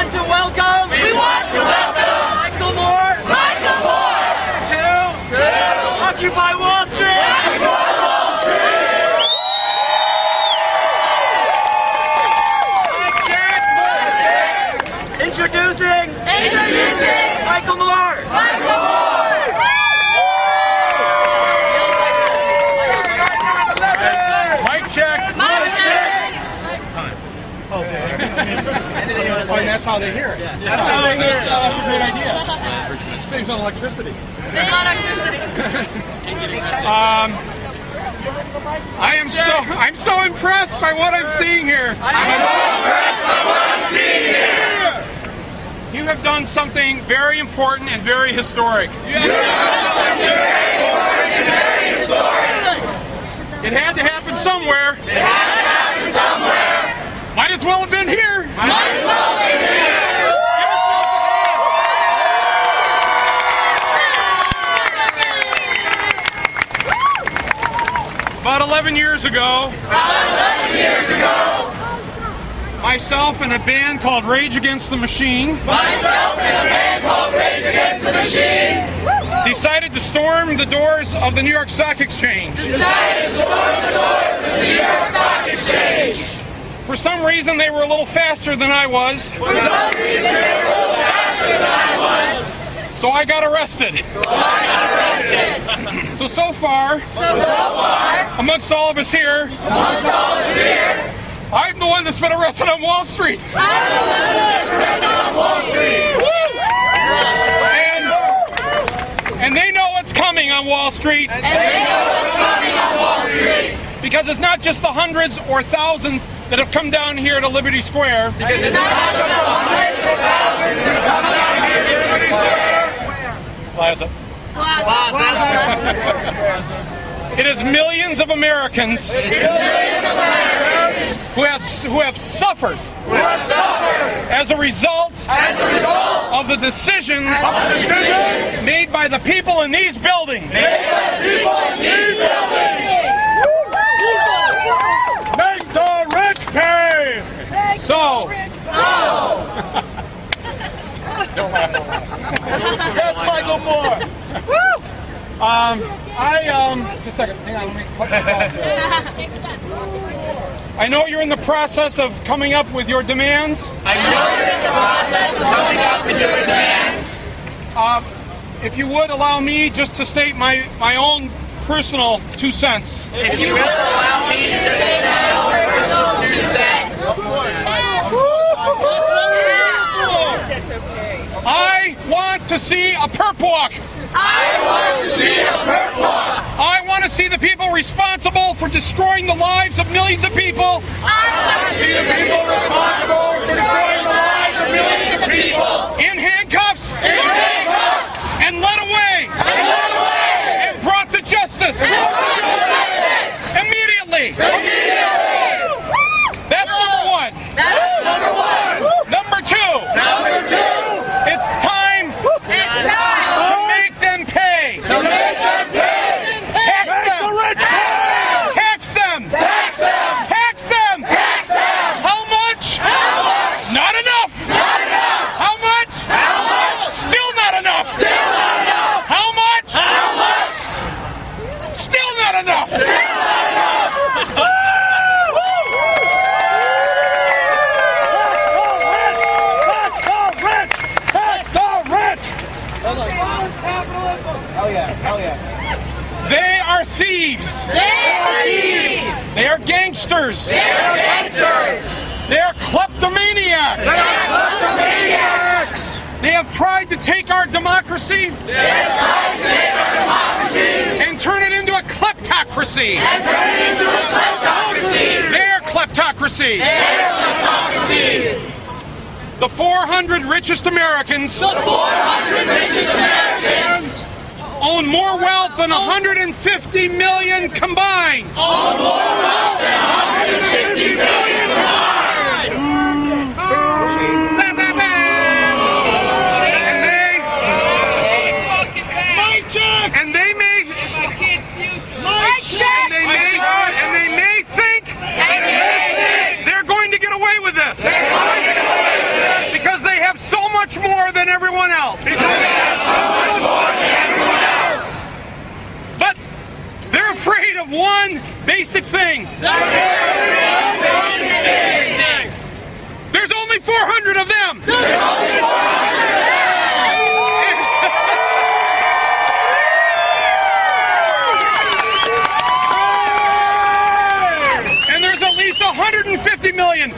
want to welcome Michael Moore to Occupy Wall Street. Introducing Michael Moore. Mic check. That's how they hear it. That's how they hear it. That's a great idea. Saves on electricity. I'm so impressed by what I'm seeing here. You have done something very important and very historic. It had to happen somewhere. Might as well have been here. About 11 years ago, myself and a band called Rage Against the Machine decided to storm the doors of the New York Stock Exchange. For some reason, they were a little faster than I was. So I got arrested. So far, amongst all of us here, I'm the one that's been arrested on Wall Street. And they know what's coming on Wall Street. Because it's not just the hundreds or thousands that have come down here to Liberty Square. Plaza. It is millions of Americans who have suffered as a result of the decisions made by the people in these buildings. Make the rich pay. So. That's Michael Moore. Just a second. Hang on. Let me cut the calls. I know you're in the process of coming up with your demands. If you would allow me just to state my own personal 2 cents. If you will allow me to state my own personal 2 cents. I want to see a perp walk. I want to see the people responsible for destroying the lives of millions of people. In handcuffs. And led away. And brought to justice. Immediately. That's number one. Number two. It's time to make them pay. Tax them. How much? Not enough. How much? Still not enough. How much? Still not enough. Hell yeah. They are thieves. They are gangsters. They are kleptomaniacs. They have tried to take our democracy and turn it into a kleptocracy. Their kleptocracy. The 400 richest Americans own more wealth than 150 million combined. And they may think they're going to get away with this because they only 400 of them. There's only 400 of them. And there's at least 150 million,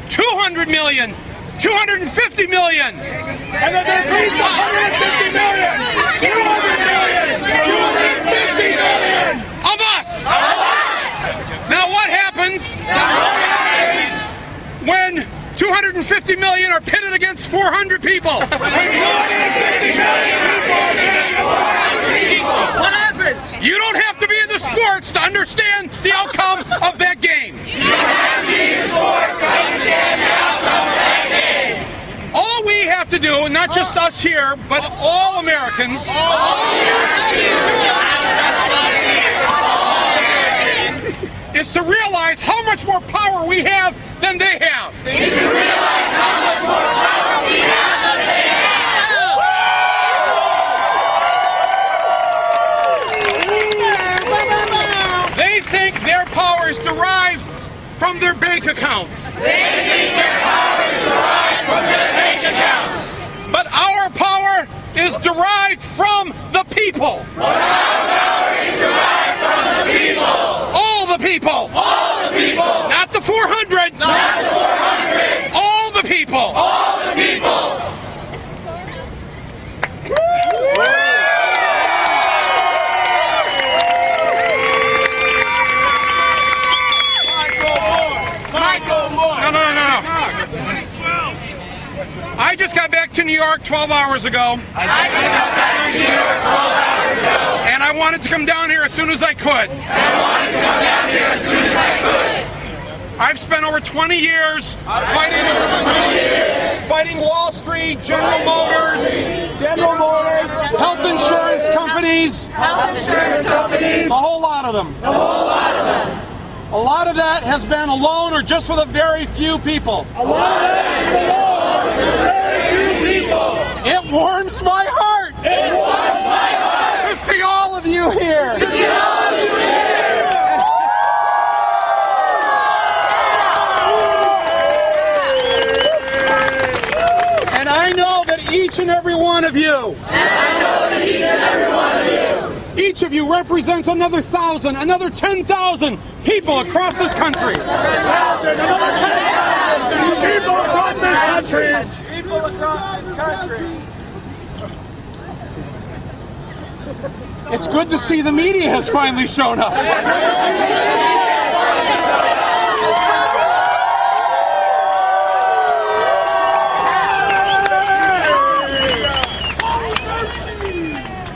200 million, 250 million. And then there's at least 150 million, 200 million, 250 million of us. Now what happens when 250 million are pitted against 400 people? When 250 million people are against 400 people, what happens? You don't have to be in the sports to understand the outcome of that game. You don't have to be in sports to understand the outcome of that game. All we have to do, and not just us here, but all Americans, is to realize how much more power we have than they have. Is to realize how much more power we have than they have. They think their power is derived from their bank accounts. They think their power is derived from their bank accounts. But our power is derived from the people. But our power is derived from the people. All the people. All the people. Not the 400. Not the 400. All the people. All the people. No. I just got back to New York 12 hours ago. And I wanted to come down here as soon as I could. I've spent over 20 years fighting Wall Street, General Motors, health insurance companies, a whole lot of them. A lot of that has been alone or just with a very few people. It warms my heart. To see all of you here. And I know that each and every one of you, each of you represents another 1,000, another 10,000 people across this country. It's good to see the media has finally shown up.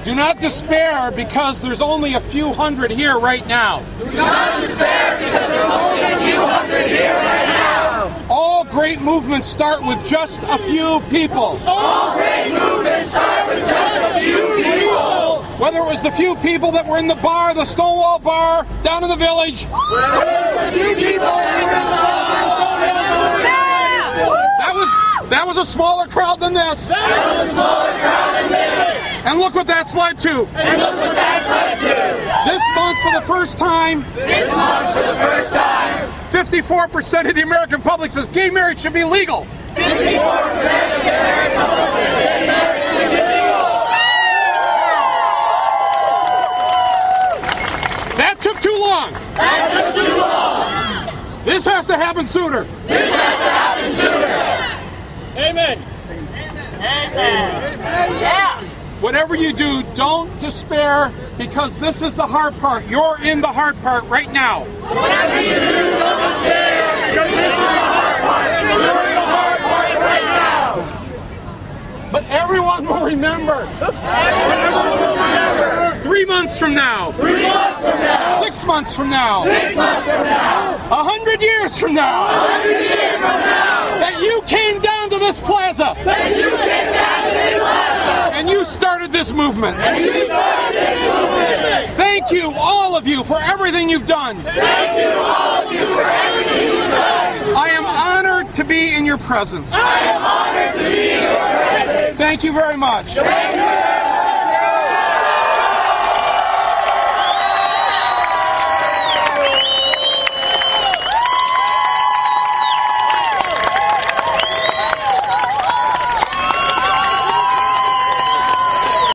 Do not despair because there's only a few hundred here right now. Do not despair because there's only a few hundred here right now. All great movements start with just a few people. All great movements start with just a few people. Whether it was the few people that were in the bar, the Stonewall Bar, down in the village. That was a smaller crowd than this. And look what that's led to. This month for the first time, 54% of the American public says gay marriage should be legal. 54% of the American public says gay marriage should be legal. That took too long. This has to happen sooner. Amen. Yeah. Whatever you do, don't despair because this is the hard part. You're in the hard part right now. Whatever you do, don't despair because this is the hard part. You're in the hard part right now. But everyone will remember. 3 months from now. 3 months from now. 6 months from now. 6 months from now. 100 years from now. 100 years from now. That you came down to this plaza. That you came down to this plaza. And you started this movement. And you started this movement. Thank you, all of you, for everything you've done. Thank you, all of you, for everything you've done. I am honored to be in your presence. I am honored to be in your presence. Thank you very much. Thank you very much.